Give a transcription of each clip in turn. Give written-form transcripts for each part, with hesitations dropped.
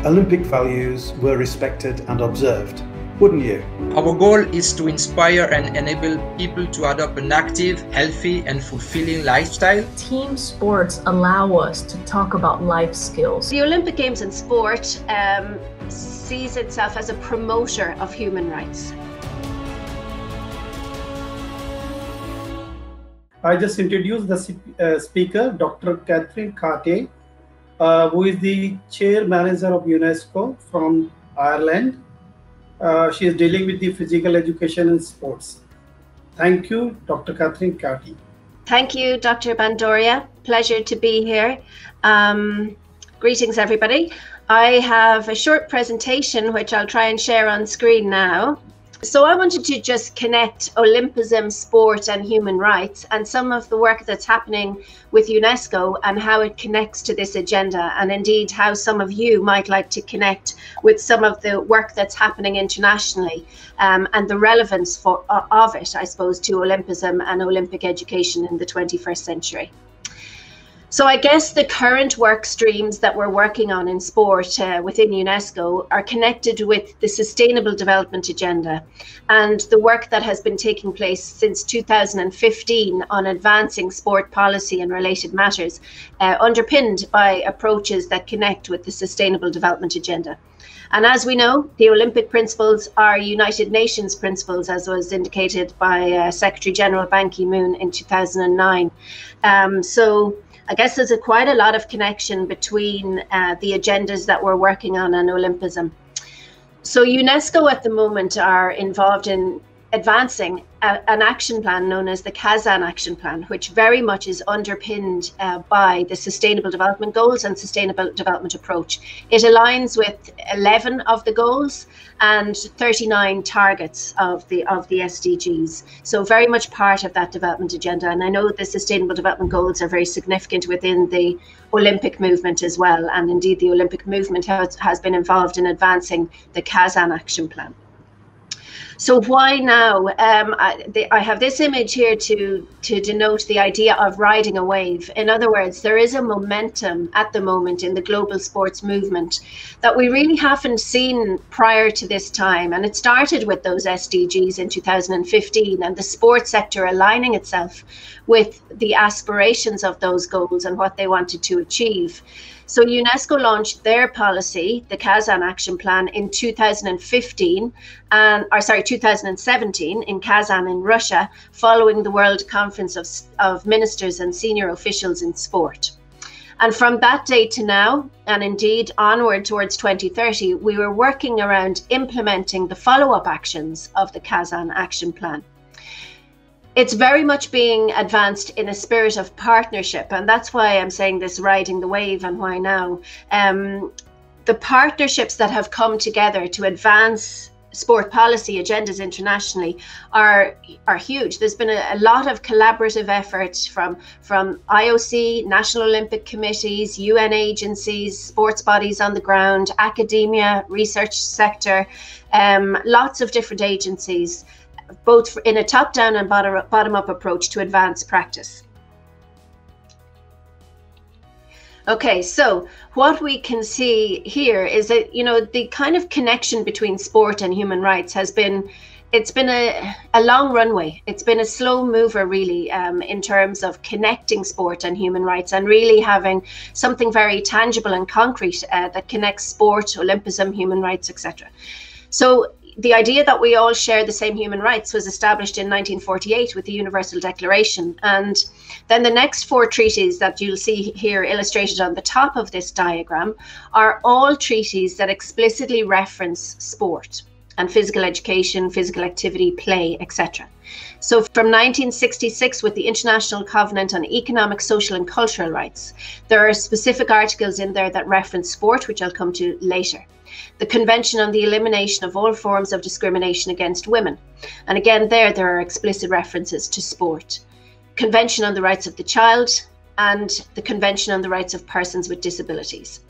Olympic values were respected and observed, wouldn't you? Our goal is to inspire and enable people to adopt an active, healthy and fulfilling lifestyle. Team sports allow us to talk about life skills. The Olympic Games in sport sees itself as a promoter of human rights. I just introduced the speaker, Dr. Catherin Carty, who is the Chair Manager of UNESCO from Ireland. She is dealing with the physical education and sports. Thank you, Dr. Catherin Carty. Thank you, Dr. Bandoria. Pleasure to be here. Greetings, everybody. I have a short presentation which I'll try and share on screen now. So I wanted to just connect Olympism, sport and human rights and some of the work that's happening with UNESCO and how it connects to this agenda, and indeed how some of you might like to connect with some of the work that's happening internationally and the relevance of it, I suppose, to Olympism and Olympic education in the 21st century. So I guess the current work streams that we're working on in sport within UNESCO are connected with the Sustainable Development Agenda and the work that has been taking place since 2015 on advancing sport policy and related matters, underpinned by approaches that connect with the Sustainable Development Agenda. And as we know, the Olympic principles are United Nations principles, as was indicated by Secretary General Ban Ki-moon in 2009. So I guess there's quite a lot of connection between the agendas that we're working on and Olympism. So UNESCO at the moment are involved in advancing an action plan known as the Kazan Action Plan, which very much is underpinned by the Sustainable Development Goals and Sustainable Development Approach. It aligns with 11 of the goals and 39 targets of the SDGs. So very much part of that development agenda. And I know the Sustainable Development Goals are very significant within the Olympic movement as well. And indeed, the Olympic movement has been involved in advancing the Kazan Action Plan. So why now? I have this image here to denote the idea of riding a wave. In other words, there is a momentum at the moment in the global sports movement that we really haven't seen prior to this time. And it started with those SDGs in 2015 and the sports sector aligning itself with the aspirations of those goals and what they wanted to achieve. So UNESCO launched their policy, the Kazan Action Plan, in 2017 in Kazan in Russia, following the World Conference of Ministers and Senior Officials in Sport. And from that day to now, and indeed onward towards 2030, we were working around implementing the follow-up actions of the Kazan Action Plan. It's very much being advanced in a spirit of partnership, and that's why I'm saying this, riding the wave, and why now. The partnerships that have come together to advance sport policy agendas internationally are huge. There's been a lot of collaborative efforts from IOC, National Olympic Committees, UN agencies, sports bodies on the ground, academia, research sector, lots of different agencies, both in a top-down and bottom-up approach to advance practice. Okay, so what we can see here is that, the kind of connection between sport and human rights it's been a long runway. It's been a slow mover, really, in terms of connecting sport and human rights and really having something very tangible and concrete that connects sport, Olympism, human rights, etc. So the idea that we all share the same human rights was established in 1948 with the Universal Declaration. And then the next 4 treaties that you'll see here illustrated on the top of this diagram are all treaties that explicitly reference sport and physical education, physical activity, play, etc. So from 1966, with the International Covenant on Economic, Social and Cultural Rights, there are specific articles in there that reference sport, which I'll come to later. The Convention on the Elimination of All Forms of Discrimination Against Women. And again, there are explicit references to sport. Convention on the Rights of the Child and the Convention on the Rights of Persons with Disabilities.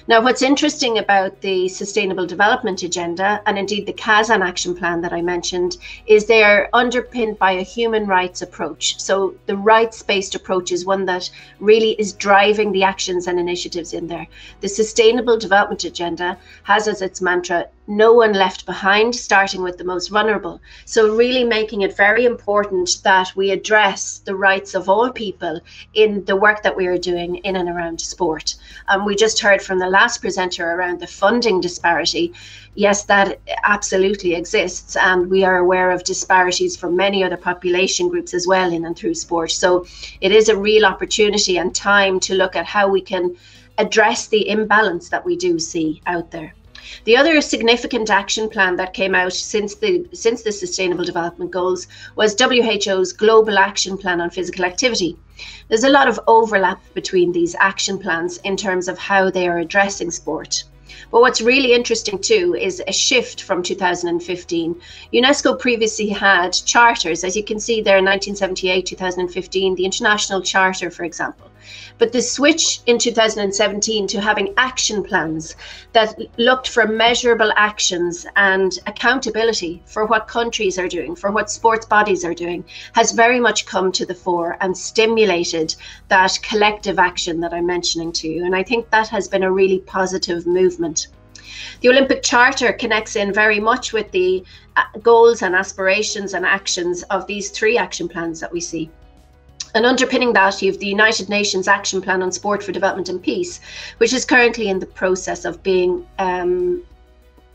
Now, what's interesting about the Sustainable Development Agenda, and indeed the Kazan Action Plan that I mentioned, is they are underpinned by a human rights approach. So the rights-based approach is one that really is driving the actions and initiatives in there. The Sustainable Development Agenda has as its mantra, no one left behind, starting with the most vulnerable. So really making it very important that we address the rights of all people in the work that we are doing in and around sport. We just heard from the last presenter around the funding disparity. Yes, that absolutely exists, and we are aware of disparities for many other population groups as well in and through sport. So it is a real opportunity and time to look at how we can address the imbalance that we do see out there. The other significant action plan that came out since the Sustainable Development Goals was WHO's Global Action Plan on Physical Activity. There's a lot of overlap between these action plans in terms of how they are addressing sport. But what's really interesting too is a shift from 2015. UNESCO previously had charters, as you can see there in 1978, 2015, the International Charter, for example. But the switch in 2017 to having action plans that looked for measurable actions and accountability for what countries are doing, for what sports bodies are doing, has very much come to the fore and stimulated that collective action that I'm mentioning to you. And I think that has been a really positive movement. The Olympic Charter connects in very much with the goals and aspirations and actions of these three action plans that we see. And underpinning that, you have the United Nations Action Plan on Sport for Development and Peace, which is currently in the process of being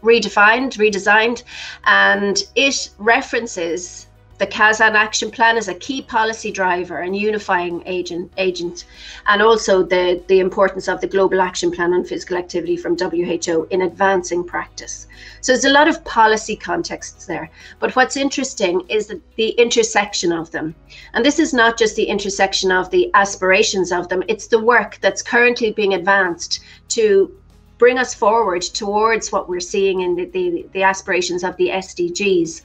redesigned, and it references the Kazan Action Plan as a key policy driver and unifying agent, and also the importance of the Global Action Plan on Physical Activity from WHO in advancing practice. So there's a lot of policy contexts there, but what's interesting is the intersection of them. And this is not just the intersection of the aspirations of them, it's the work that's currently being advanced to bring us forward towards what we're seeing in the aspirations of the SDGs.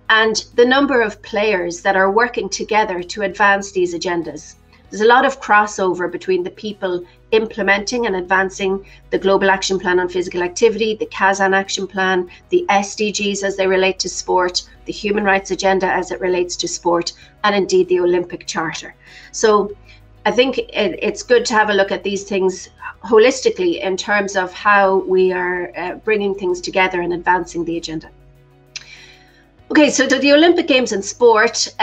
And the number of players that are working together to advance these agendas. There's a lot of crossover between the people implementing and advancing the Global Action Plan on Physical Activity, the Kazan Action Plan, the SDGs as they relate to sport, the Human Rights Agenda as it relates to sport, and indeed the Olympic Charter. So I think it's good to have a look at these things holistically in terms of how we are bringing things together and advancing the agenda. Okay, so the Olympic Games in sport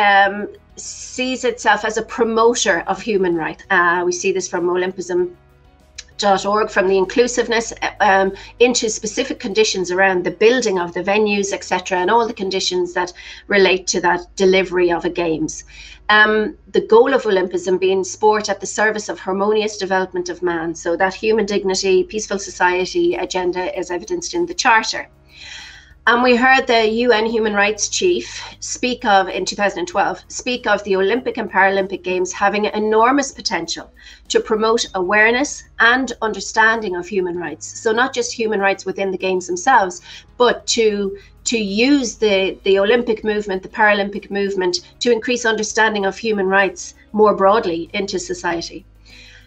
sees itself as a promoter of human rights. We see this from Olympism.org, from the inclusiveness into specific conditions around the building of the venues, etc., and all the conditions that relate to that delivery of a Games. The goal of Olympism being sport at the service of harmonious development of man, so that human dignity, peaceful society agenda is evidenced in the Charter. And we heard the UN Human Rights Chief speak of, in 2012, speak of the Olympic and Paralympic Games having enormous potential to promote awareness and understanding of human rights. So not just human rights within the Games themselves, but to use the Olympic movement, the Paralympic movement, to increase understanding of human rights more broadly into society.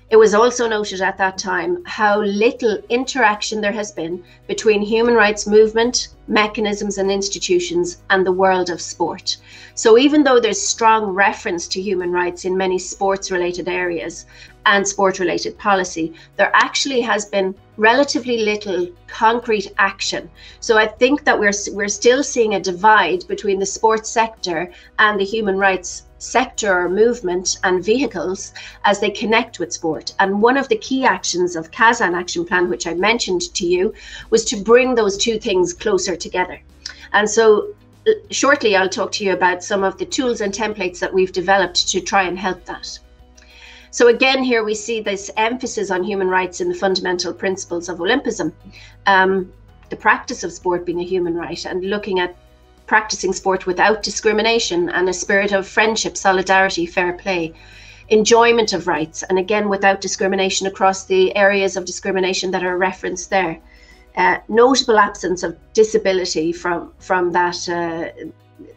It was also noted at that time how little interaction there has been between human rights movement, mechanisms and institutions and the world of sport. So even though there's strong reference to human rights in many sports related areas and sport related policy, there actually has been relatively little concrete action. So I think that we're still seeing a divide between the sports sector and the human rights sector or movement and vehicles as they connect with sport. And one of the key actions of Kazan Action Plan, which I mentioned to you, was to bring those two things closer together. And so shortly I'll talk to you about some of the tools and templates that we've developed to try and help that. So again, here we see this emphasis on human rights in the fundamental principles of Olympism, the practice of sport being a human right, and looking at practicing sport without discrimination and a spirit of friendship, solidarity, fair play, enjoyment of rights, and again without discrimination across the areas of discrimination that are referenced there. Notable absence of disability from that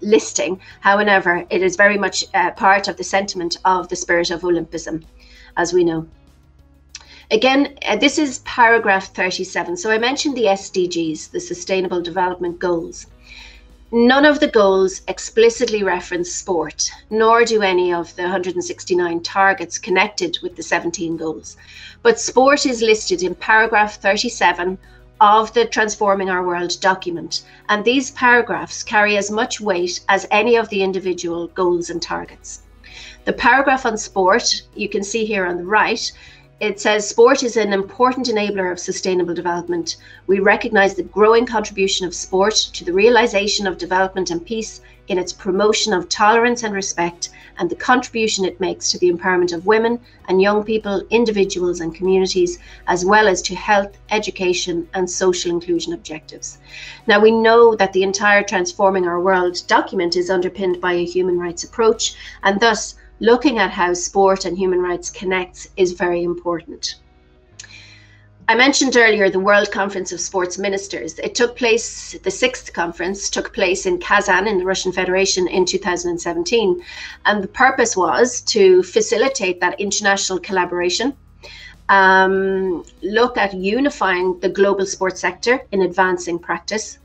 listing. However, it is very much part of the sentiment of the spirit of Olympism, as we know. Again, this is paragraph 37. So I mentioned the SDGs, the Sustainable Development Goals. None of the goals explicitly reference sport, nor do any of the 169 targets connected with the 17 goals. But sport is listed in paragraph 37 of the Transforming Our World document, and these paragraphs carry as much weight as any of the individual goals and targets. The paragraph on sport, you can see here on the right, it says sport is an important enabler of sustainable development. We recognise the growing contribution of sport to the realisation of development and peace in its promotion of tolerance and respect, and the contribution it makes to the empowerment of women and young people, individuals and communities, as well as to health, education and social inclusion objectives. Now, we know that the entire Transforming Our World document is underpinned by a human rights approach, and thus looking at how sport and human rights connects is very important. I mentioned earlier the World Conference of Sports Ministers. It took place, the 6th conference took place in Kazan in the Russian Federation in 2017. And the purpose was to facilitate that international collaboration, look at unifying the global sports sector in advancing practice,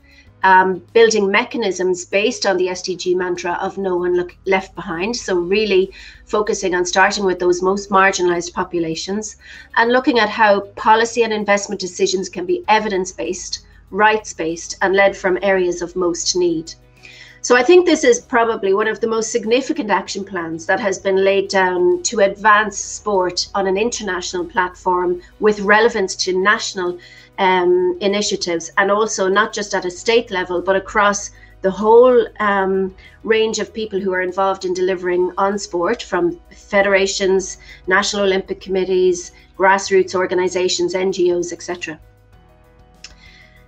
building mechanisms based on the SDG mantra of no one left behind. So really focusing on starting with those most marginalized populations and looking at how policy and investment decisions can be evidence-based, rights-based, and led from areas of most need. So I think this is probably one of the most significant action plans that has been laid down to advance sport on an international platform with relevance to national initiatives, and also not just at a state level, but across the whole range of people who are involved in delivering on sport, from federations, national Olympic committees, grassroots organizations, NGOs, etc.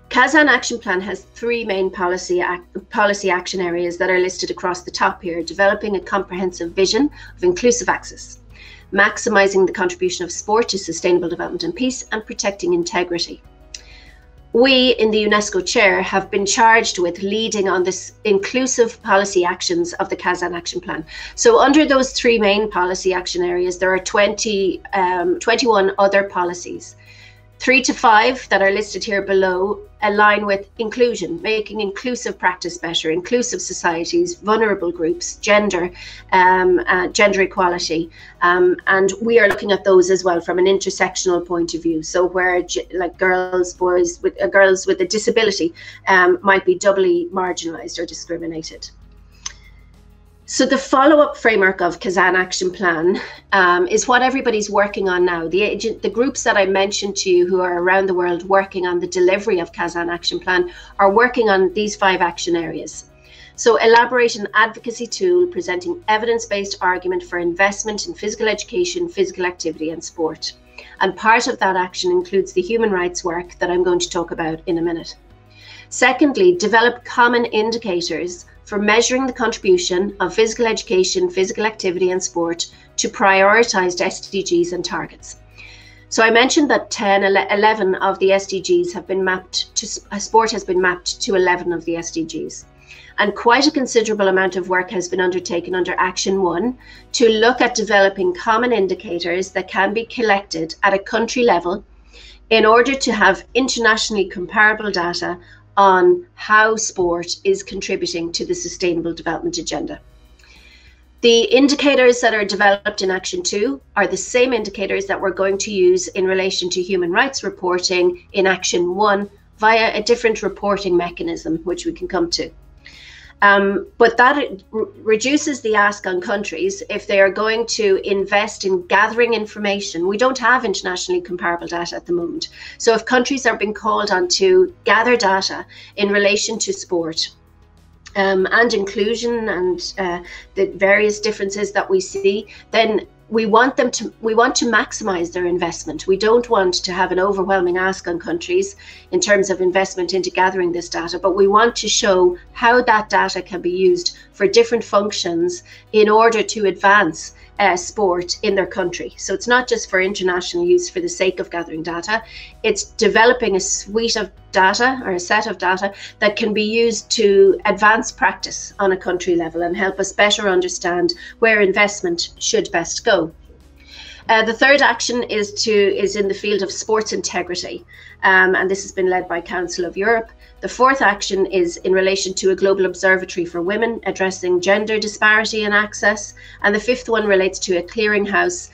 Kazan Action Plan has 3 main policy action areas that are listed across the top here: developing a comprehensive vision of inclusive access, maximizing the contribution of sport to sustainable development and peace, and protecting integrity. We in the UNESCO Chair have been charged with leading on this inclusive policy actions of the Kazan Action Plan. So under those 3 main policy action areas, there are 21 other policies. 3 to 5 that are listed here below align with inclusion, making inclusive practice better, inclusive societies, vulnerable groups, gender equality, and we are looking at those as well from an intersectional point of view. So where like girls with a disability might be doubly marginalized or discriminated. So the follow-up framework of Kazan Action Plan is what everybody's working on now. The groups that I mentioned to you who are around the world working on the delivery of Kazan Action Plan are working on these 5 action areas. So elaborate an advocacy tool presenting evidence-based argument for investment in physical education, physical activity and sport. And part of that action includes the human rights work that I'm going to talk about in a minute. Secondly, develop common indicators for measuring the contribution of physical education, physical activity and sport to prioritized SDGs and targets. So I mentioned that 11 of the SDGs have been mapped to, sport has been mapped to 11 of the SDGs. And quite a considerable amount of work has been undertaken under Action 1 to look at developing common indicators that can be collected at a country level in order to have internationally comparable data on how sport is contributing to the Sustainable Development Agenda. The indicators that are developed in Action 2 are the same indicators that we're going to use in relation to human rights reporting in Action 1 via a different reporting mechanism, which we can come to. But that reduces the ask on countries if they are going to invest in gathering information. We don't have internationally comparable data at the moment. So if countries are being called on to gather data in relation to sport and inclusion and the various differences that we see, then we want to maximize their investment. We don't want to have an overwhelming ask on countries in terms of investment into gathering this data, but we want to show how that data can be used for different functions in order to advance sport in their country. So it's not just for international use for the sake of gathering data, it's developing a suite of data or a set of data that can be used to advance practice on a country level and help us better understand where investment should best go. The third action is in the field of sports integrity, and this has been led by Council of Europe. The fourth action is in relation to a global observatory for women, addressing gender disparity in access. And the fifth one relates to a clearinghouse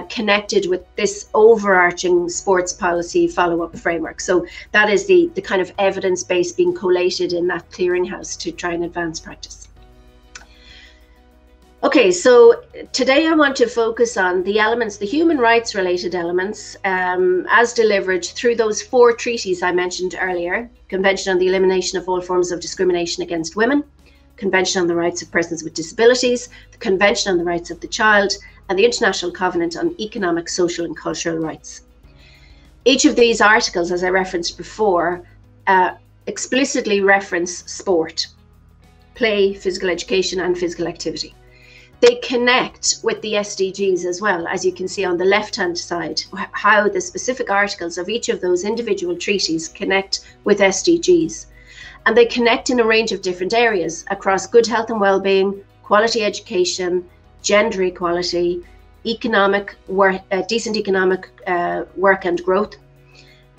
connected with this overarching sports policy follow-up framework. So that is the kind of evidence base being collated in that clearinghouse to try and advance practice. Okay, so today I want to focus on the elements, the human rights related elements, as delivered through those 4 treaties I mentioned earlier: Convention on the Elimination of All Forms of Discrimination Against Women, Convention on the Rights of Persons with Disabilities, the Convention on the Rights of the Child, and the International Covenant on Economic, Social and Cultural Rights. Each of these articles, as I referenced before, explicitly reference sport, play, physical education and physical activity. They connect with the SDGs as well, as you can see on the left-hand side, how the specific articles of each of those individual treaties connect with SDGs. And they connect in a range of different areas across good health and well-being, quality education, gender equality, economic work, decent economic work and growth,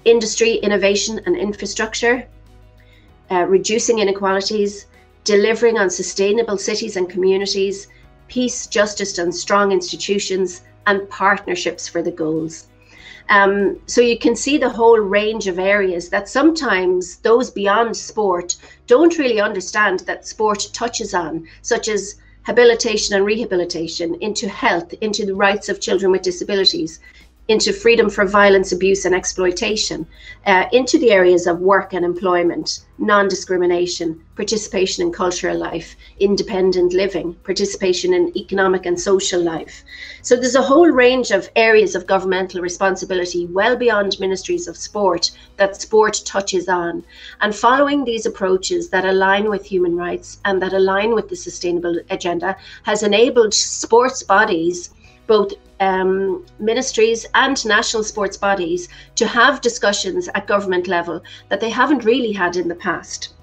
industry, innovation and infrastructure, reducing inequalities, delivering on sustainable cities and communities, peace, justice and strong institutions, and partnerships for the goals. So you can see the whole range of areas that sometimes those beyond sport don't really understand that sport touches on, such as habilitation and rehabilitation, into health, into the rights of children with disabilities, into freedom from violence, abuse and exploitation, into the areas of work and employment, non-discrimination, participation in cultural life, independent living, participation in economic and social life. So there's a whole range of areas of governmental responsibility well beyond ministries of sport that sport touches on. And following these approaches that align with human rights and that align with the sustainable agenda has enabled sports bodies, both ministries and national sports bodies, to have discussions at government level that they haven't really had in the past.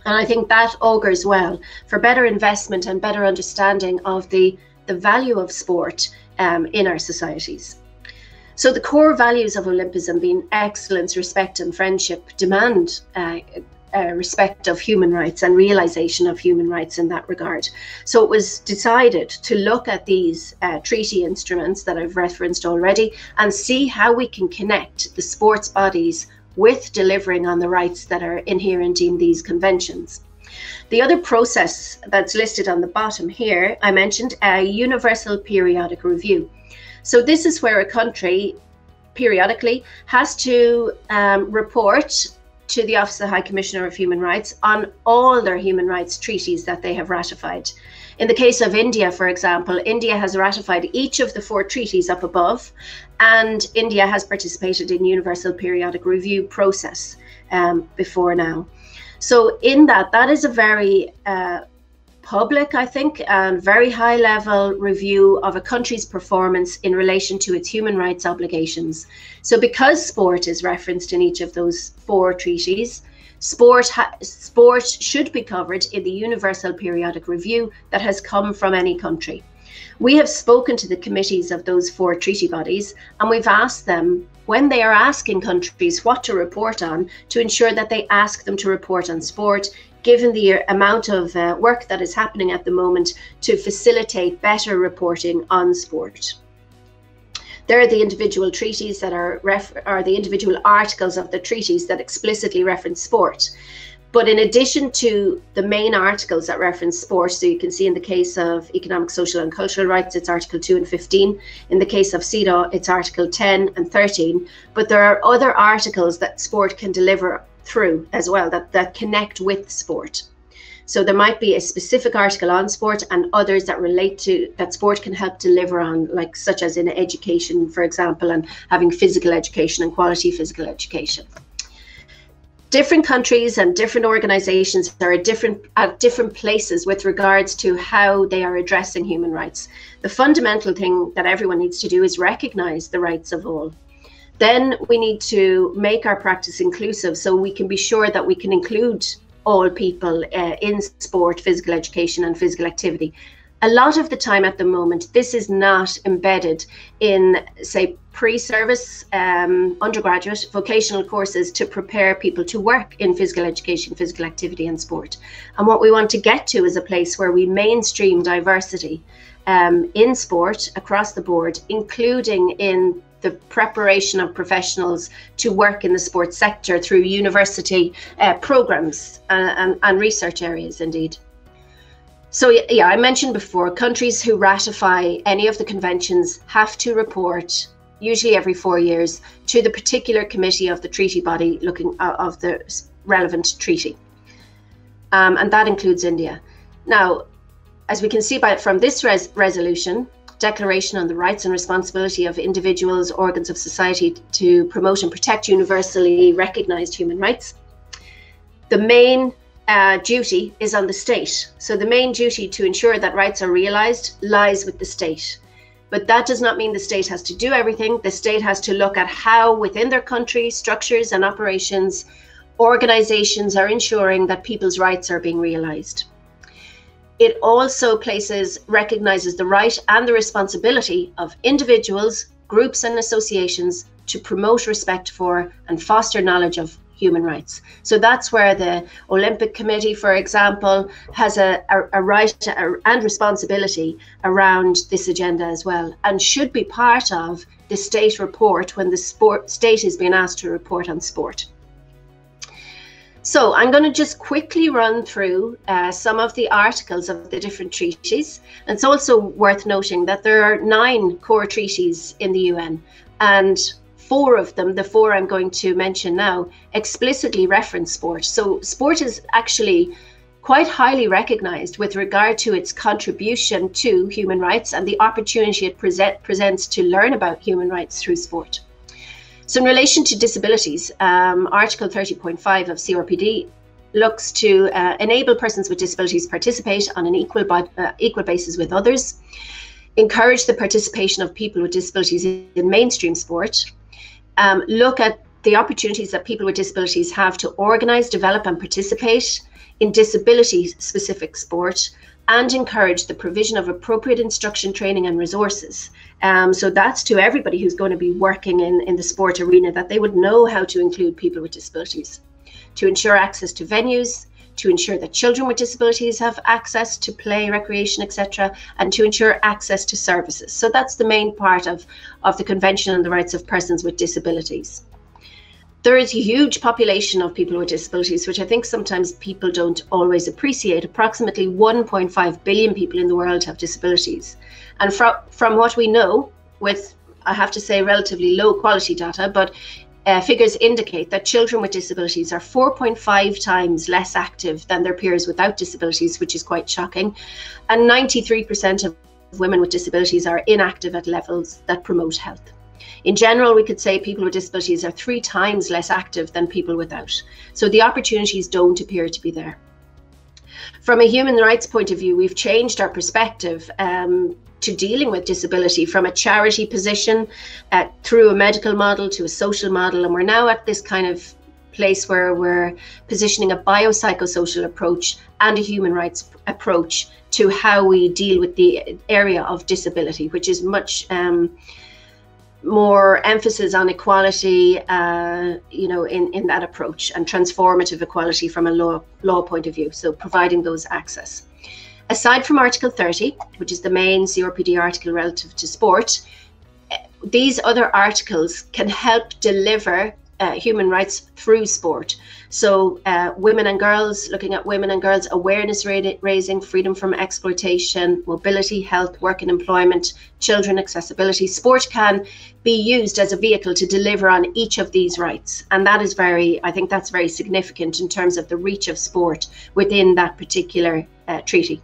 And I think that augurs well for better investment and better understanding of the value of sport in our societies. So the core values of Olympism, being excellence, respect and friendship, demand respect of human rights and realization of human rights in that regard. So it was decided to look at these treaty instruments that I've referenced already and see how we can connect the sports bodies with delivering on the rights that are inherent in these conventions. The other process that's listed on the bottom here, I mentioned a universal periodic review. So this is where a country periodically has to report to the Office of the High Commissioner of Human Rights on all their human rights treaties that they have ratified. In the case of India, for example, India has ratified each of the 4 treaties up above, and India has participated in universal periodic review process before now. So in that is a very public, I think, and very high level review of a country's performance in relation to its human rights obligations. So because sport is referenced in each of those 4 treaties, sport should be covered in the universal periodic review that has come from any country. We have spoken to the committees of those 4 treaty bodies, and we've asked them, when they are asking countries what to report on, to ensure that they ask them to report on sport, given the amount of work that is happening at the moment to facilitate better reporting on sport. There are the individual treaties that are the individual articles of the treaties that explicitly reference sport. But in addition to the main articles that reference sport, so you can see in the case of economic, social and cultural rights, it's Article 2 and 15. In the case of CEDAW, it's Article 10 and 13. But there are other articles that sport can deliver through as well, that connect with sport. So there might be a specific article on sport and others that relate to that sport can help deliver on, like such as in education, for example, and having physical education and quality physical education. Different countries and different organizations are at different places with regards to how they are addressing human rights. The fundamental thing that everyone needs to do is recognize the rights of all. Then we need to make our practice inclusive so we can be sure that we can include all people in sport, physical education and physical activity. A lot of the time at the moment, this is not embedded in, say, pre-service undergraduate vocational courses to prepare people to work in physical education, physical activity and sport. And what we want to get to is a place where we mainstream diversity in sport across the board, including in the preparation of professionals to work in the sports sector through university programs and research areas indeed. So yeah, I mentioned before, countries who ratify any of the conventions have to report, usually every 4 years, to the particular committee of the treaty body looking of the relevant treaty. And that includes India. Now, as we can see from this resolution, Declaration on the Rights and Responsibility of Individuals, Organs of Society to Promote and Protect Universally Recognized Human Rights, the main duty is on the state. So the main duty to ensure that rights are realized lies with the state. But that does not mean the state has to do everything. The state has to look at how within their country, structures and operations, organizations are ensuring that people's rights are being realized. It also recognizes the right and the responsibility of individuals, groups and associations to promote respect for and foster knowledge of human rights. So that's where the Olympic Committee, for example, has a right and responsibility around this agenda as well, and should be part of the state report when the state is being asked to report on sport. So I'm going to just quickly run through some of the articles of the different treaties. And it's also worth noting that there are 9 core treaties in the UN, and 4 of them, the 4 I'm going to mention now, explicitly reference sport. So sport is actually quite highly recognized with regard to its contribution to human rights and the opportunity it presents to learn about human rights through sport. So in relation to disabilities, Article 30.5 of CRPD looks to enable persons with disabilities participate on an equal basis with others, encourage the participation of people with disabilities in mainstream sport, look at the opportunities that people with disabilities have to organise, develop and participate in disability-specific sport, and encourage the provision of appropriate instruction, training and resources. So that's to everybody who's going to be working in the sport arena, that they would know how to include people with disabilities, to ensure access to venues, to ensure that children with disabilities have access to play, recreation, etc., and to ensure access to services. So that's the main part of the Convention on the Rights of Persons with Disabilities. There is a huge population of people with disabilities, which I think sometimes people don't always appreciate. Approximately 1.5 billion people in the world have disabilities. And from what we know, with, I have to say, relatively low quality data, but figures indicate that children with disabilities are 4.5 times less active than their peers without disabilities, which is quite shocking. And 93% of women with disabilities are inactive at levels that promote health. In general, we could say people with disabilities are 3 times less active than people without. So the opportunities don't appear to be there. From a human rights point of view, we've changed our perspective to dealing with disability from a charity position through a medical model to a social model. And we're now at this kind of place where we're positioning a biopsychosocial approach and a human rights approach to how we deal with the area of disability, which is much more emphasis on equality, in that approach, and transformative equality from a law point of view. So providing those access. Aside from Article 30, which is the main CRPD article relative to sport, these other articles can help deliver human rights through sport. So women and girls, looking at women and girls, awareness raising, freedom from exploitation, mobility, health, work and employment, children, accessibility. Sport can be used as a vehicle to deliver on each of these rights. And that is I think that's very significant in terms of the reach of sport within that particular treaty.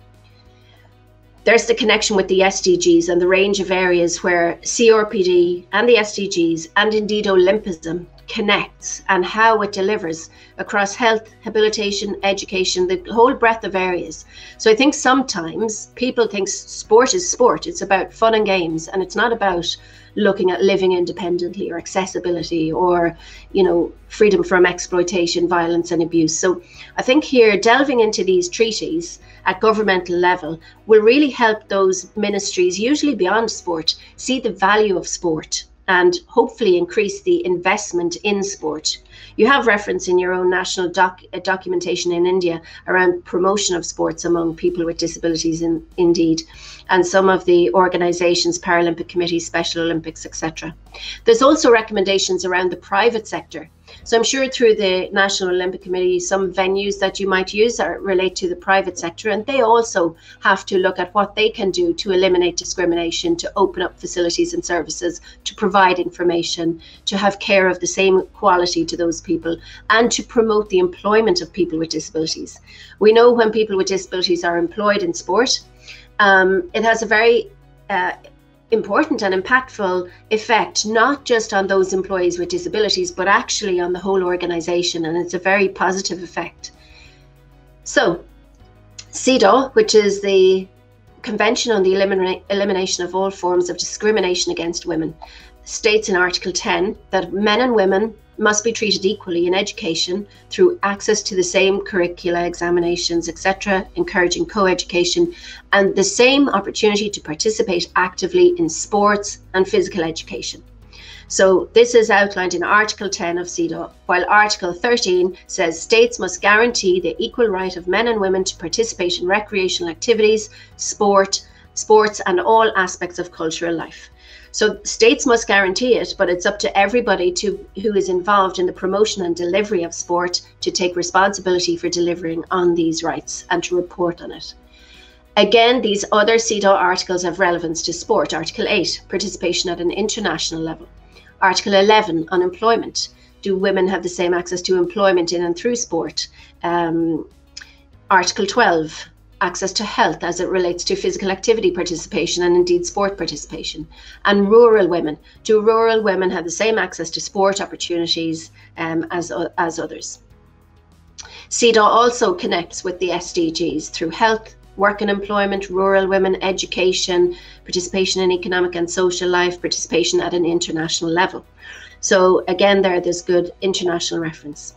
There's the connection with the SDGs and the range of areas where CRPD and the SDGs and indeed Olympism connects, and how it delivers across health, habilitation, education, the whole breadth of areas. So I think sometimes people think sport is sport. It's about fun and games, and it's not about looking at living independently or accessibility or, freedom from exploitation, violence and abuse. So I think here, delving into these treaties at governmental level will really help those ministries, usually beyond sport, see the value of sport and hopefully increase the investment in sport. You have reference in your own national documentation in India around promotion of sports among people with disabilities, indeed, and some of the organisations, Paralympic committees, Special Olympics, etc. There's also recommendations around the private sector. So I'm sure through the National Olympic Committee, some venues that you might use relate to the private sector, and they also have to look at what they can do to eliminate discrimination, to open up facilities and services, to provide information, to have care of the same quality to those people, and to promote the employment of people with disabilities. We know when people with disabilities are employed in sport, it has a very important and impactful effect, not just on those employees with disabilities, but actually on the whole organisation, and it's a very positive effect. So, CEDAW, which is the Convention on the Elimination of All Forms of Discrimination Against Women, states in Article 10 that men and women must be treated equally in education through access to the same curricula, examinations, etc., encouraging co-education, and the same opportunity to participate actively in sports and physical education. So this is outlined in Article 10 of CEDAW, while Article 13 says states must guarantee the equal right of men and women to participate in recreational activities, sports, and all aspects of cultural life. So states must guarantee it, but it's up to everybody who is involved in the promotion and delivery of sport to take responsibility for delivering on these rights and to report on it. Again, these other CEDAW articles have relevance to sport. Article 8, participation at an international level. Article 11, on employment. Do women have the same access to employment in and through sport? Article 12, access to health as it relates to physical activity participation and indeed sport participation. And rural women. Do rural women have the same access to sport opportunities as others? CEDAW also connects with the SDGs through health, work and employment, rural women, education, participation in economic and social life, participation at an international level. So again, there's good international reference.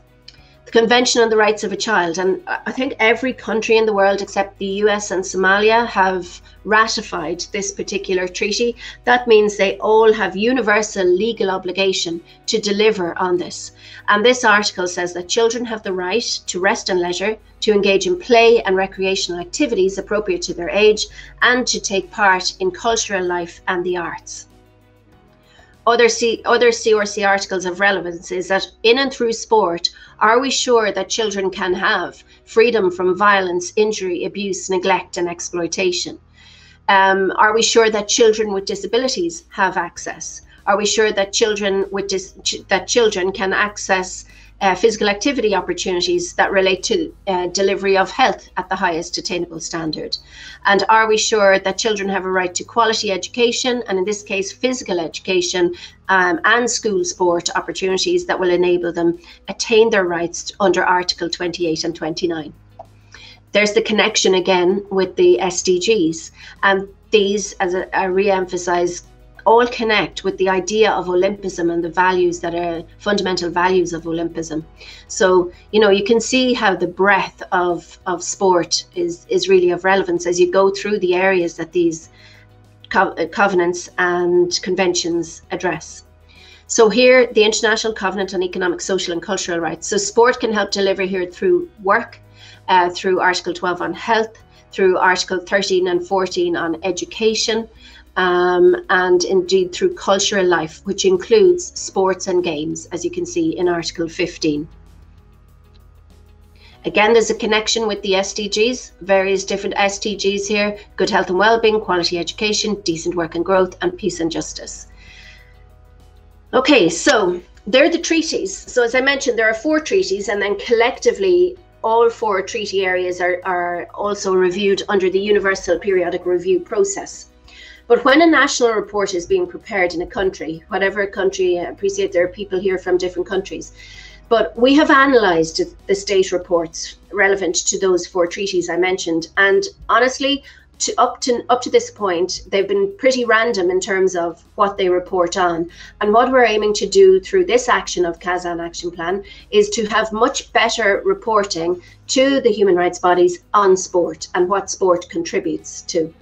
The Convention on the Rights of a Child, and I think every country in the world except the US and Somalia have ratified this particular treaty. That means they all have universal legal obligation to deliver on this. And this article says that children have the right to rest and leisure, to engage in play and recreational activities appropriate to their age, and to take part in cultural life and the arts. Other CRC articles of relevance is that in and through sport, are we sure that children can have freedom from violence, injury, abuse, neglect and exploitation? Are we sure that children with disabilities have access? Are we sure that children can access physical activity opportunities that relate to delivery of health at the highest attainable standard? And are we sure that children have a right to quality education, and in this case physical education and school sport opportunities that will enable them attain their rights under Article 28 and 29? There's the connection again with the SDGs, and these, as I re-emphasize, all connect with the idea of Olympism and the values that are fundamental values of Olympism. So, you can see how the breadth of sport is really of relevance as you go through the areas that these covenants and conventions address. So here, the International Covenant on Economic, Social and Cultural Rights. So sport can help deliver here through work, through Article 12 on health, through Article 13 and 14 on education, and indeed through cultural life, which includes sports and games, as you can see in Article 15. Again, there's a connection with the SDGs, various different SDGs here: good health and well-being, quality education, decent work and growth, and peace and justice. Okay, so they're the treaties. So as I mentioned, there are 4 treaties, and then collectively all 4 treaty areas are also reviewed under the Universal Periodic Review process. But when a national report is being prepared in a country, whatever country, I appreciate there are people here from different countries, but we have analysed the state reports relevant to those 4 treaties I mentioned, and honestly, up to this point, they've been pretty random in terms of what they report on. And what we're aiming to do through this action of Kazan Action Plan is to have much better reporting to the human rights bodies on sport and what sport contributes to.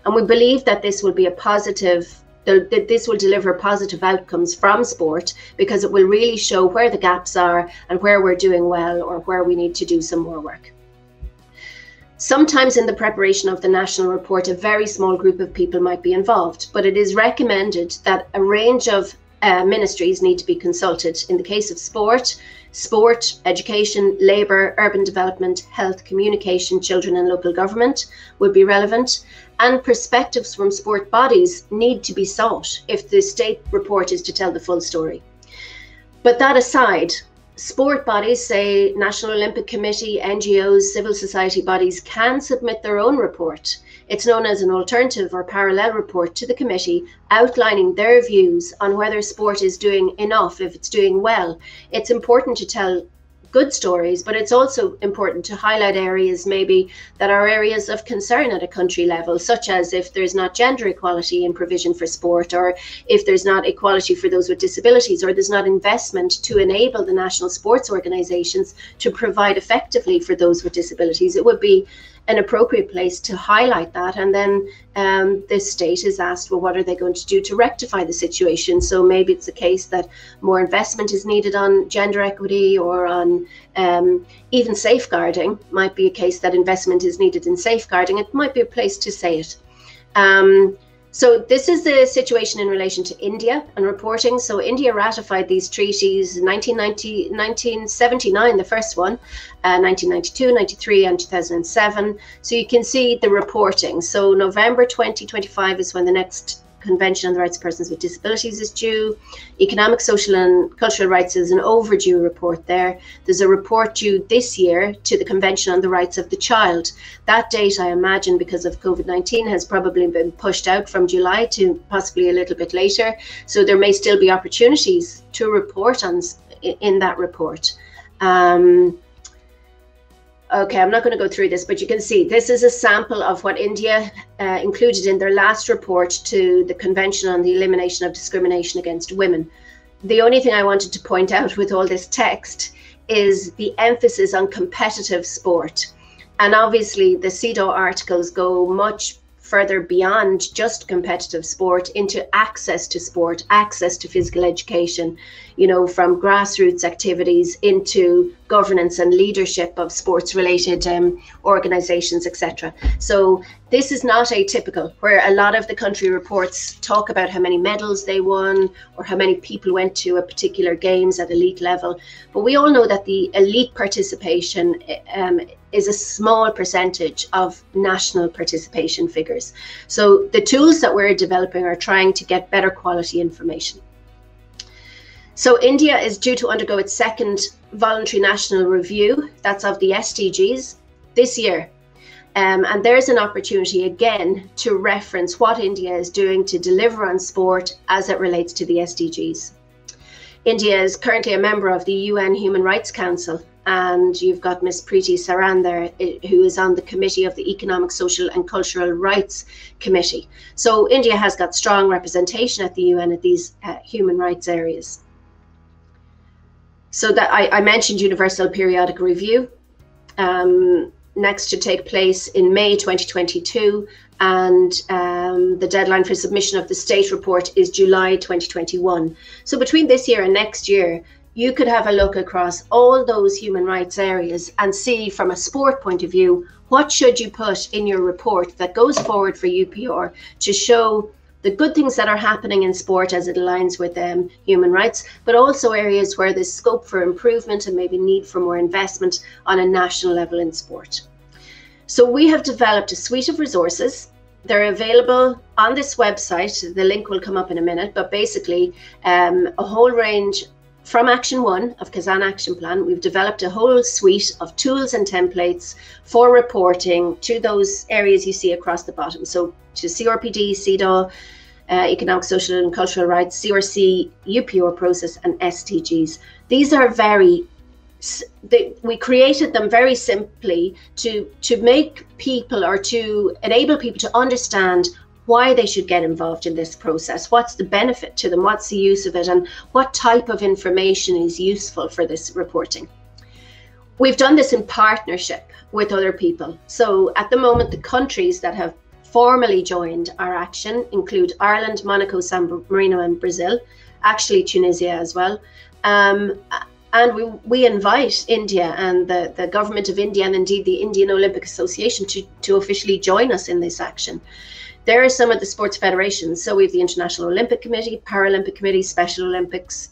And we believe that this will be a positive, that this will deliver positive outcomes from sport, because it will really show where the gaps are and where we're doing well or where we need to do some more work. Sometimes in the preparation of the national report, a very small group of people might be involved, but it is recommended that a range of ministries need to be consulted. In the case of sport, education, labour, urban development, health, communication, children and local government would be relevant. And perspectives from sport bodies need to be sought if the state report is to tell the full story. But that aside, sport bodies, say National Olympic Committee, NGOs, civil society bodies, can submit their own report. It's known as an alternative or parallel report to the committee, outlining their views on whether sport is doing enough, if it's doing well. It's important to tell good stories, but it's also important to highlight areas maybe that are areas of concern at a country level, such as if there's not gender equality in provision for sport, or if there's not equality for those with disabilities, or there's not investment to enable the national sports organisations to provide effectively for those with disabilities. It would be an appropriate place to highlight that, and then the state is asked, well, what are they going to do to rectify the situation? So maybe it's a case that more investment is needed on gender equity, or on even safeguarding. Might be a case that investment is needed in safeguarding. It might be a place to say it. So this is the situation in relation to India and reporting. So India ratified these treaties in 1979, the first one, 1992, 93 and 2007. So you can see the reporting. So November 2025 is when the next Convention on the Rights of Persons with Disabilities is due. Economic, social and cultural rights is an overdue report there. There's a report due this year to the Convention on the Rights of the Child. That date, I imagine, because of COVID-19, has probably been pushed out from July to possibly a little bit later. So there may still be opportunities to report on in that report. Okay, I'm not going to go through this, but you can see this is a sample of what India included in their last report to the Convention on the Elimination of Discrimination Against Women. The only thing I wanted to point out with all this text is the emphasis on competitive sport. And obviously the CEDAW articles go much further beyond just competitive sport into access to sport, access to physical education, you know, from grassroots activities into governance and leadership of sports related organizations, etc. So this is not atypical, where a lot of the country reports talk about how many medals they won or how many people went to a particular games at elite level. But we all know that the elite participation is a small percentage of national participation figures. So the tools that we're developing are trying to get better quality information. So India is due to undergo its second voluntary national review, that's of the SDGs, this year. And there's an opportunity again to reference what India is doing to deliver on sport as it relates to the SDGs. India is currently a member of the UN Human Rights Council, and you've got Ms. Preeti Saran there, who is on the committee of the Economic, Social and Cultural Rights Committee. So India has got strong representation at the UN at these human rights areas. So that I mentioned Universal Periodic Review, next to take place in May 2022, and the deadline for submission of the state report is July 2021. So between this year and next year, you could have a look across all those human rights areas and see from a sport point of view, what should you put in your report that goes forward for UPR to show the good things that are happening in sport as it aligns with human rights, but also areas where there's scope for improvement and maybe need for more investment on a national level in sport. So we have developed a suite of resources. They're available on this website. The link will come up in a minute, but basically a whole range from Action 1 of Kazan Action Plan. We've developed a whole suite of tools and templates for reporting to those areas you see across the bottom. So to CRPD, CEDAW, Economic, Social and Cultural Rights, CRC, UPR process and SDGs. These are very we created them very simply to make people, or to enable people to understand why they should get involved in this process, what's the benefit to them, what's the use of it, and what type of information is useful for this reporting. We've done this in partnership with other people. So at the moment, the countries that have formally joined our action include Ireland, Monaco, San Marino and Brazil, actually Tunisia as well. And we invite India and the government of India, and indeed the Indian Olympic Association, to officially join us in this action. There are some of the sports federations. So we have the International Olympic Committee, Paralympic Committee, Special Olympics,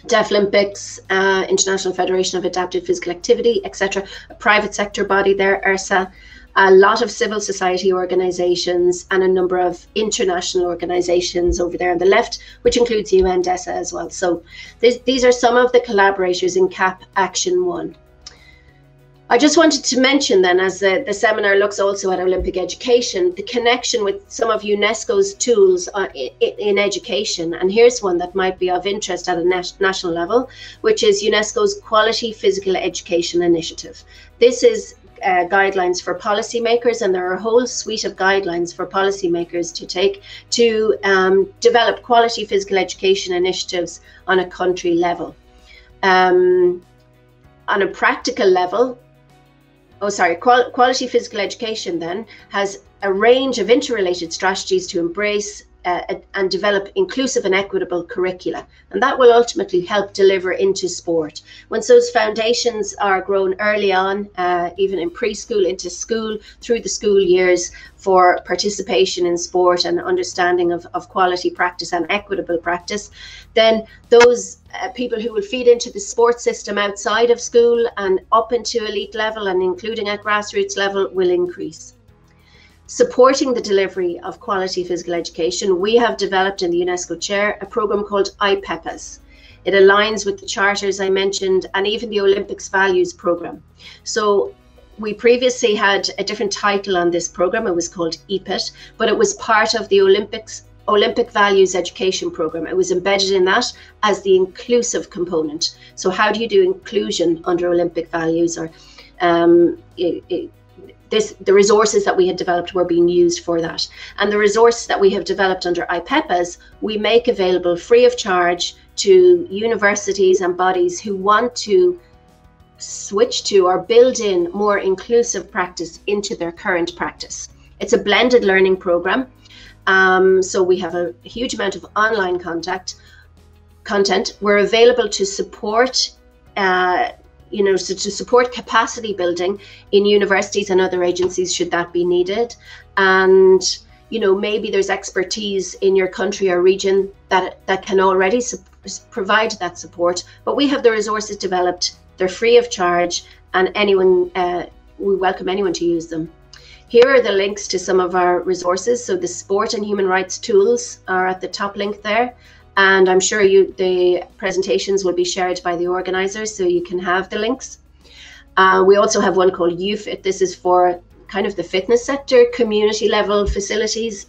Deaflympics, International Federation of Adapted Physical Activity, etc. A private sector body there, IRSA, a lot of civil society organisations, and a number of international organisations over there on the left, which includes UNDESA as well. So these are some of the collaborators in CAP Action 1. I just wanted to mention then, as the seminar looks also at Olympic education, the connection with some of UNESCO's tools in education. And here's one that might be of interest at a national level, which is UNESCO's Quality Physical Education Initiative. This is guidelines for policymakers, and there are a whole suite of guidelines for policymakers to take to develop quality physical education initiatives on a country level. On a practical level, quality physical education then has a range of interrelated strategies to embrace and develop inclusive and equitable curricula, and that will ultimately help deliver into sport. Once those foundations are grown early on, even in preschool, into school, through the school years, for participation in sport and understanding of quality practice and equitable practice, then those people who will feed into the sports system outside of school and up into elite level and including at grassroots level will increase. Supporting the delivery of quality physical education, we have developed in the UNESCO Chair a program called IPEPAS. It aligns with the charters I mentioned and even the Olympics Values program. So we previously had a different title on this program. It was called EPIT, but it was part of the Olympic Values Education program. It was embedded in that as the inclusive component. So how do you do inclusion under Olympic values? Or the resources that we had developed were being used for that. And the resources that we have developed under IPEPAS, we make available free of charge to universities and bodies who want to switch to or build in more inclusive practice into their current practice. It's a blended learning program. So we have a huge amount of online content. We're available to support to support capacity building in universities and other agencies should that be needed. And maybe there's expertise in your country or region that can already provide that support, but we have the resources developed. They're free of charge, and we welcome anyone to use them. Here are the links to some of our resources. So the sport and human rights tools are at the top link there. And I'm sure the presentations will be shared by the organisers, so you can have the links. We also have one called UFIT. This is for kind of the fitness sector, community level facilities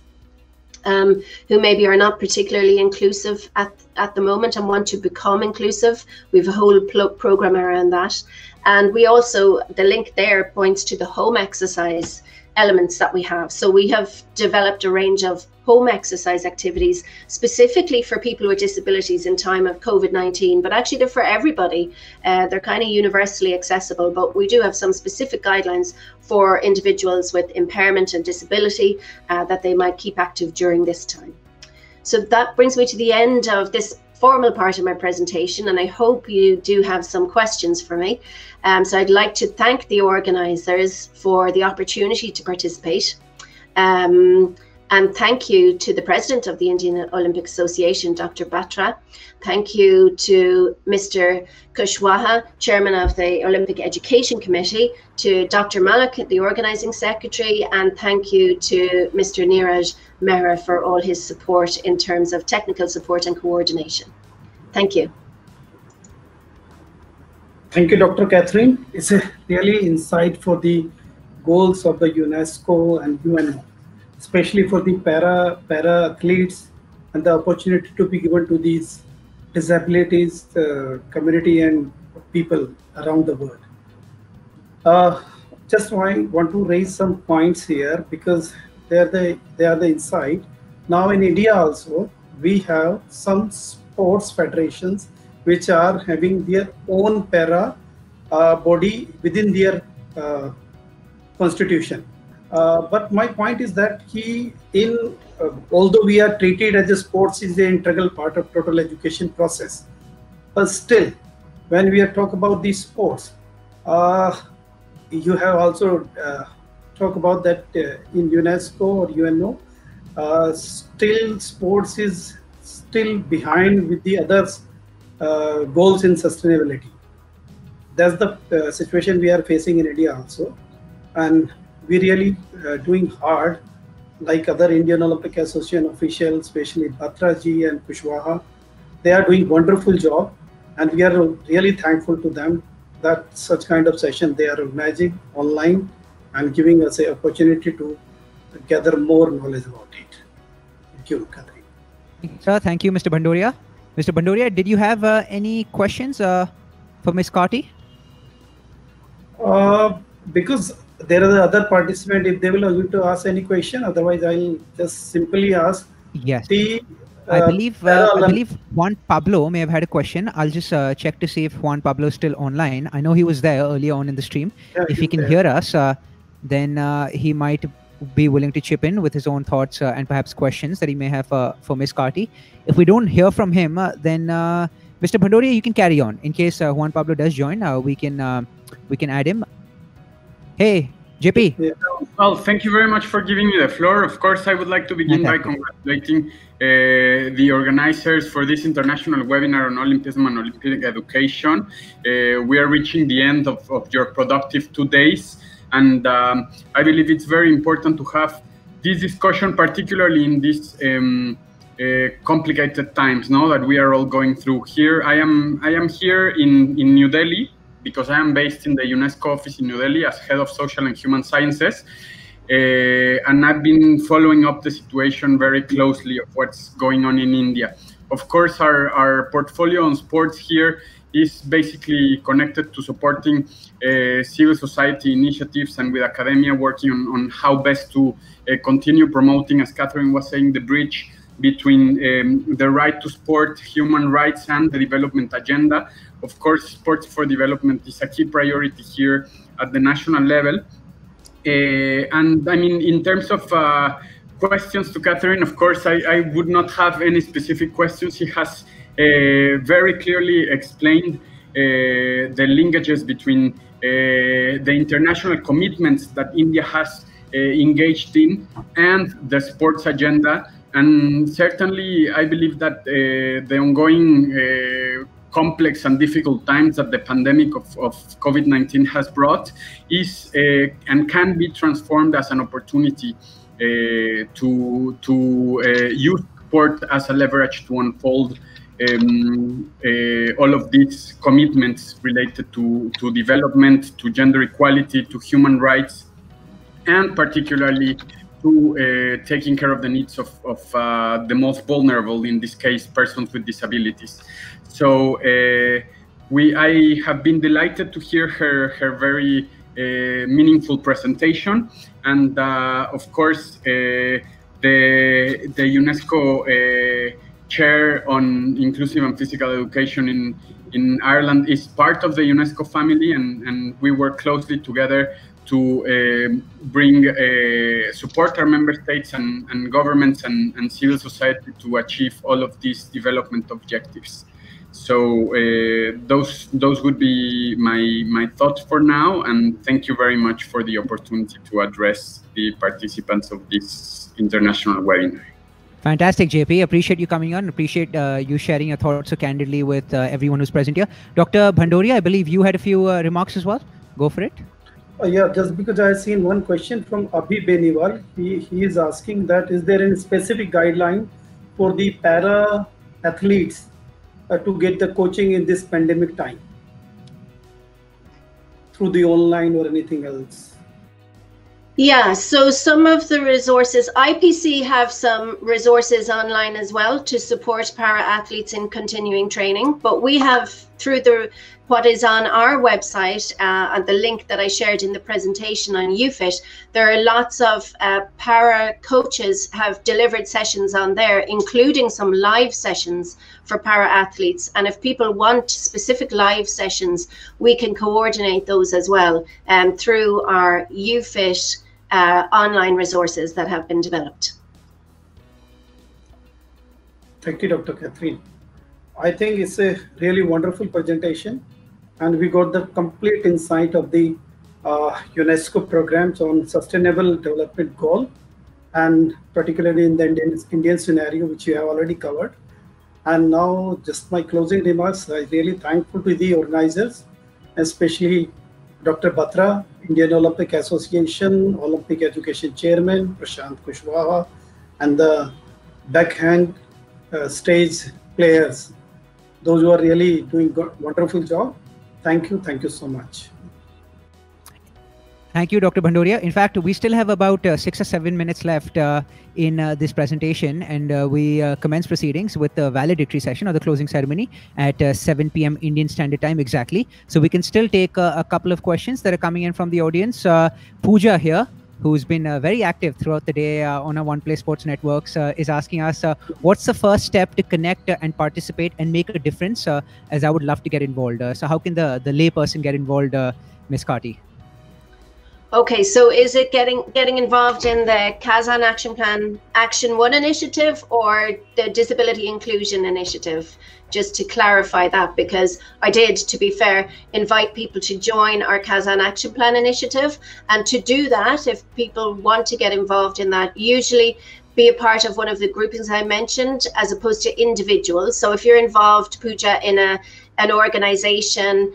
who maybe are not particularly inclusive at the moment and want to become inclusive. We have a whole program around that. And we also, the link there points to the home exercise elements that we have. So we have developed a range of home exercise activities specifically for people with disabilities in time of COVID-19, but actually they're for everybody. They're kind of universally accessible, but we do have some specific guidelines for individuals with impairment and disability that they might keep active during this time. So that brings me to the end of this formal part of my presentation, and I hope you do have some questions for me. So I'd like to thank the organisers for the opportunity to participate. And thank you to the President of the Indian Olympic Association, Dr. Batra. Thank you to Mr. Kushwaha, Chairman of the Olympic Education Committee, to Dr. Malik, the Organising Secretary, and thank you to Mr. Neeraj Mehra for all his support in terms of technical support and coordination. Thank you. Thank you, Dr. Catherin. It's a really insight for the goals of the UNESCO and UNO, especially for the para athletes and the opportunity to be given to these disabilities community and people around the world. Just want to raise some points here because they are the insight. Now in India also, we have some sports federations which are having their own para body within their constitution. But my point is that although we are treated as a sports is an integral part of total education process, but still, when we are talk about these sports, you have also talk about that in UNESCO or UNO, still sports is still behind with the others goals in sustainability. That's the situation we are facing in India also, and we really doing hard, like other Indian Olympic Association officials, especially Batra ji and Kushwaha. They are doing wonderful job, and we are really thankful to them that such kind of session they are organizing online and giving us an opportunity to gather more knowledge about it. Thank you, Catherin. Sir, thank you, Mr. Bhandoria. Mr. Bhandoria, did you have any questions for Ms. Carty? Because there are the other participants, if they will allow you to ask any question, otherwise I'll just simply ask. Yes. I believe Juan Pablo may have had a question. I'll just check to see if Juan Pablo is still online. I know he was there earlier on in the stream. Yeah, if he can hear us, then he might be willing to chip in with his own thoughts and perhaps questions that he may have for Ms. Carty. If we don't hear from him, then Mr. Bhandoria, you can carry on. In case Juan Pablo does join, we can add him. Hey, JP. Yeah. Well, thank you very much for giving me the floor. Of course, I would like to begin by congratulating the organizers for this international webinar on Olympism and Olympic education. We are reaching the end of your productive 2 days, and I believe it's very important to have this discussion, particularly in these complicated times now that we are all going through. Here, I am here in New Delhi, because I am based in the UNESCO office in New Delhi as head of social and human sciences. And I've been following up the situation very closely of what's going on in India. Of course, our portfolio on sports here is basically connected to supporting civil society initiatives and with academia working on how best to continue promoting, as Catherin was saying, the bridge between the right to sport, human rights, and the development agenda. Of course, sports for development is a key priority here at the national level. And I mean, in terms of questions to Catherin, of course, I would not have any specific questions. He has very clearly explained the linkages between the international commitments that India has engaged in and the sports agenda. And certainly, I believe that the ongoing complex and difficult times that the pandemic of COVID-19 has brought is and can be transformed as an opportunity to use sport as a leverage to unfold all of these commitments related to development, to gender equality, to human rights, and particularly to taking care of the needs of the most vulnerable, in this case, persons with disabilities. So I have been delighted to hear her very meaningful presentation, and of course the UNESCO Chair on Inclusive and Physical Education in Ireland is part of the UNESCO family, and we work closely together to support our member states and governments and civil society to achieve all of these development objectives. So those would be my thoughts for now, and thank you very much for the opportunity to address the participants of this international webinar. Fantastic, JP. Appreciate you coming on. Appreciate you sharing your thoughts so candidly with everyone who's present here. Dr. Bhandoria, I believe you had a few remarks as well. Go for it. Yeah, just because I've seen one question from Abhi Beniwal. He is asking that, is there any specific guideline for the para athletes to get the coaching in this pandemic time through the online or anything else? Yeah, so some of the resources, IPC have some resources online as well to support para athletes in continuing training, but we have through what is on our website and the link that I shared in the presentation on UFIT, there are lots of para coaches have delivered sessions on there, including some live sessions for para athletes. And if people want specific live sessions, we can coordinate those as well through our UFIT online resources that have been developed. Thank you, Dr. Catherin. I think it's a really wonderful presentation, and we got the complete insight of the UNESCO programs on Sustainable Development Goal, and particularly in the Indian scenario, which you have already covered. And now, just my closing remarks, I'm really thankful to the organizers, especially Dr. Batra, Indian Olympic Association, Olympic Education Chairman, Prashant Kushwaha, and the backhand stage players, those who are really doing wonderful job. Thank you so much. Thank you, Dr. Bhandoria. In fact, we still have about 6 or 7 minutes left in this presentation, and we commence proceedings with the valedictory session or the closing ceremony at 7 p.m. Indian Standard Time exactly. So we can still take a couple of questions that are coming in from the audience. Pooja here, who's been very active throughout the day on our One Play Sports Networks, is asking us, what's the first step to connect and participate and make a difference, as I would love to get involved. So how can the lay person get involved, Ms. Carty? Okay, so is it getting involved in the Kazan Action Plan Action 1 initiative or the Disability Inclusion Initiative? Just to clarify that, because I did, to be fair, invite people to join our Kazan Action Plan initiative. And to do that, if people want to get involved in that, usually be a part of one of the groupings I mentioned, as opposed to individuals. So if you're involved, Pooja, in an organization,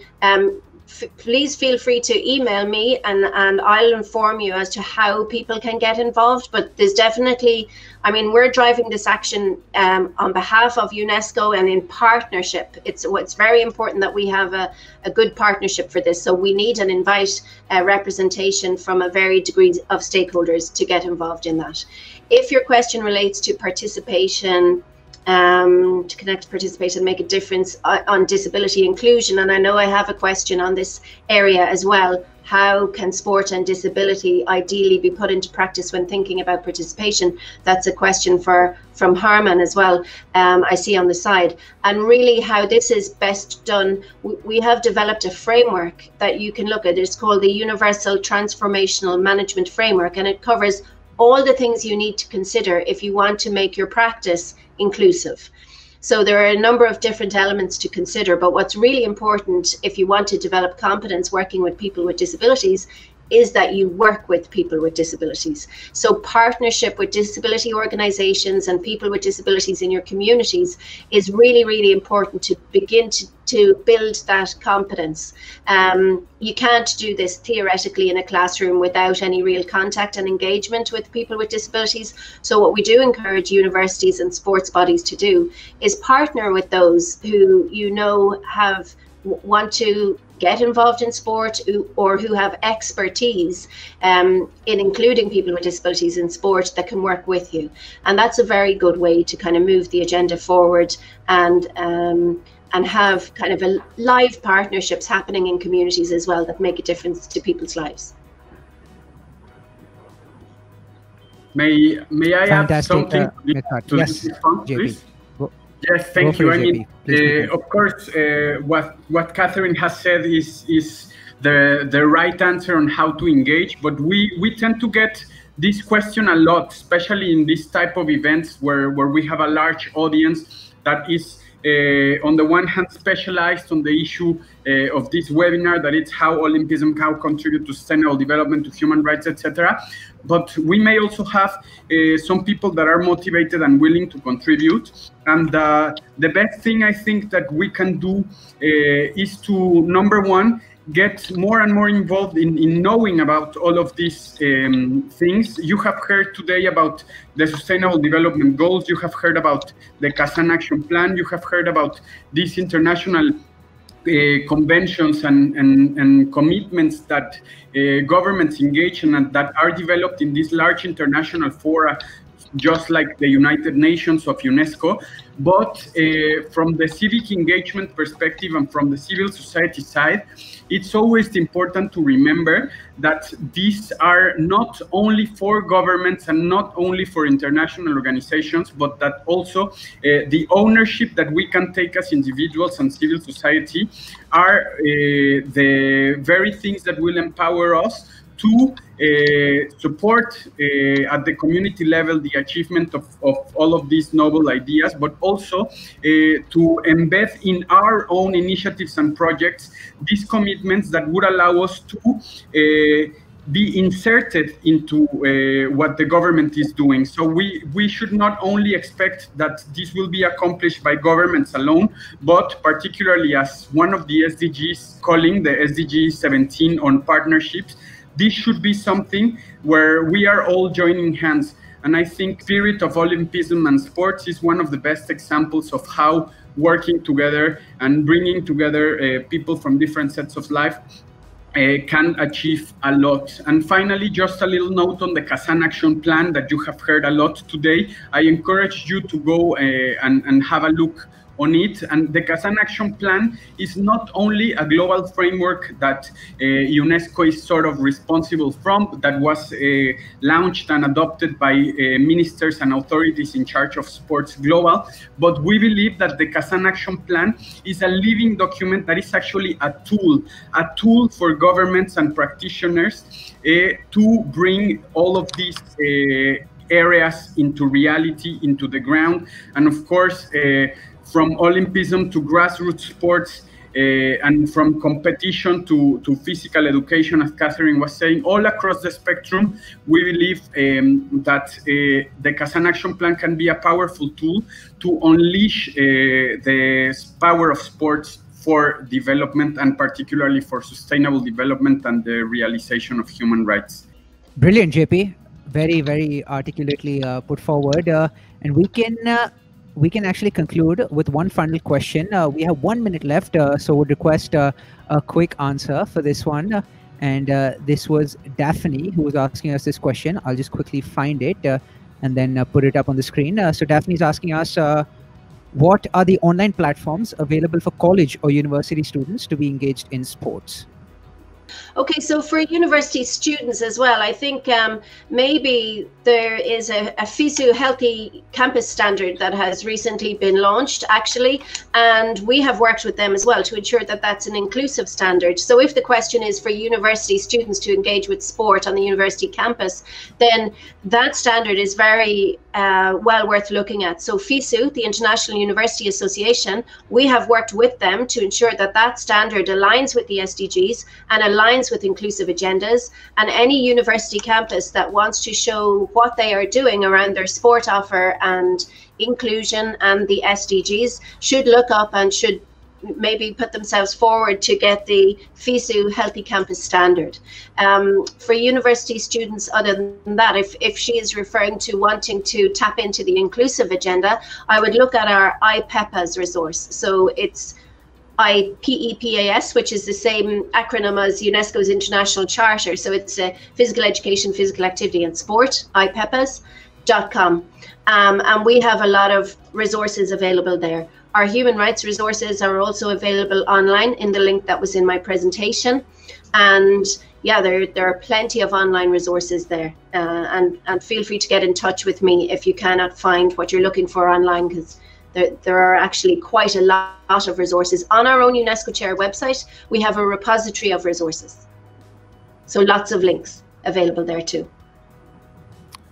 please feel free to email me and I'll inform you as to how people can get involved. But there's definitely, I mean, we're driving this action on behalf of UNESCO and in partnership. It's very important that we have a good partnership for this. So we need and invite representation from a varied degree of stakeholders to get involved in that. If your question relates to participation, to connect, participate and make a difference on disability inclusion, and I know I have a question on this area as well. How can sport and disability ideally be put into practice when thinking about participation? That's a question from Harman as well, I see on the side. And really how this is best done, we have developed a framework that you can look at. It's called the Universal Transformational Management Framework, and it covers all the things you need to consider if you want to make your practice inclusive. So there are a number of different elements to consider, but what's really important if you want to develop competence working with people with disabilities is that you work with people with disabilities. So partnership with disability organizations and people with disabilities in your communities is really, really important to begin to build that competence. You can't do this theoretically in a classroom without any real contact and engagement with people with disabilities. So what we do encourage universities and sports bodies to do is partner with those who want to get involved in sport or who have expertise in including people with disabilities in sport that can work with you. And that's a very good way to kind of move the agenda forward and have kind of a live partnerships happening in communities as well that make a difference to people's lives. May I add something to yes, this response, please? Yes, thank you. I mean, of course, what Catherin has said is the right answer on how to engage, but we tend to get this question a lot, especially in this type of events where we have a large audience that is on the one hand specialized on the issue of this webinar, that it's how Olympism can contribute to sustainable development, to human rights, etc. But we may also have some people that are motivated and willing to contribute. And the best thing I think that we can do is to, number one, get more and more involved in knowing about all of these things. You have heard today about the Sustainable Development Goals. You have heard about the Kazan Action Plan. You have heard about these international conventions and commitments that governments engage in and that are developed in these large international fora, just like the United Nations of UNESCO. But from the civic engagement perspective and from the civil society side, it's always important to remember that these are not only for governments and not only for international organizations, but that also the ownership that we can take as individuals and civil society are the very things that will empower us to support at the community level the achievement of all of these noble ideas, but also to embed in our own initiatives and projects these commitments that would allow us to be inserted into what the government is doing. So we should not only expect that this will be accomplished by governments alone, but particularly as one of the SDGs calling the SDG 17 on partnerships, this should be something where we are all joining hands. And I think spirit of Olympism and sports is one of the best examples of how working together and bringing together people from different sets of life can achieve a lot. And finally, just a little note on the Kazan Action Plan that you have heard a lot today. I encourage you to go and have a look on it. And the Kazan Action Plan is not only a global framework that UNESCO is sort of responsible from, that was launched and adopted by ministers and authorities in charge of sports global, but we believe that the Kazan Action Plan is a living document that is actually a tool for governments and practitioners to bring all of these areas into reality, into the ground. And of course, from Olympism to grassroots sports, and from competition to physical education, as Catherin was saying, all across the spectrum, we believe that the Kazan Action Plan can be a powerful tool to unleash the power of sports for development, and particularly for sustainable development and the realization of human rights. Brilliant, JP. Very, very articulately put forward. And we can actually conclude with one final question. We have 1 minute left, so would request a quick answer for this one. And this was Daphne who was asking us this question. I'll just quickly find it and then put it up on the screen. So Daphne is asking us, what are the online platforms available for college or university students to be engaged in sports? Okay, so for university students as well, I think maybe there is a FISU Healthy Campus Standard that has recently been launched, actually, and we have worked with them as well to ensure that that's an inclusive standard. So if the question is for university students to engage with sport on the university campus, then that standard is very well worth looking at. So FISU, the International University Association, we have worked with them to ensure that that standard aligns with the SDGs and aligns with inclusive agendas, and any university campus that wants to show what they are doing around their sport offer and inclusion and the SDGs should look up and should maybe put themselves forward to get the FISU Healthy Campus Standard. For university students, other than that, if she is referring to wanting to tap into the inclusive agenda, I would look at our IPEPAS resource. So it's IPEPAS, which is the same acronym as UNESCO's International Charter. So it's Physical Education, Physical Activity and Sport, IPEPAS.com. And we have a lot of resources available there. Our human rights resources are also available online in the link that was in my presentation. And yeah, there are plenty of online resources there. And feel free to get in touch with me if you cannot find what you're looking for online, because there are actually quite a lot of resources. On our own UNESCO Chair website, we have a repository of resources. So lots of links available there too.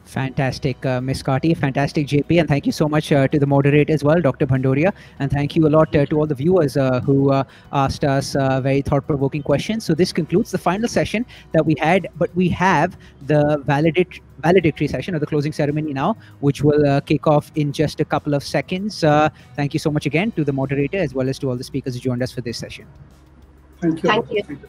Fantastic, Ms. Carty, fantastic, JP, and thank you so much to the moderator as well, Dr. Bhandoria, and thank you a lot to all the viewers who asked us very thought-provoking questions. So this concludes the final session that we had, but we have the valedictory session, or the closing ceremony now, which will kick off in just a couple of seconds. Thank you so much again to the moderator as well as to all the speakers who joined us for this session. Thank you. Thank you.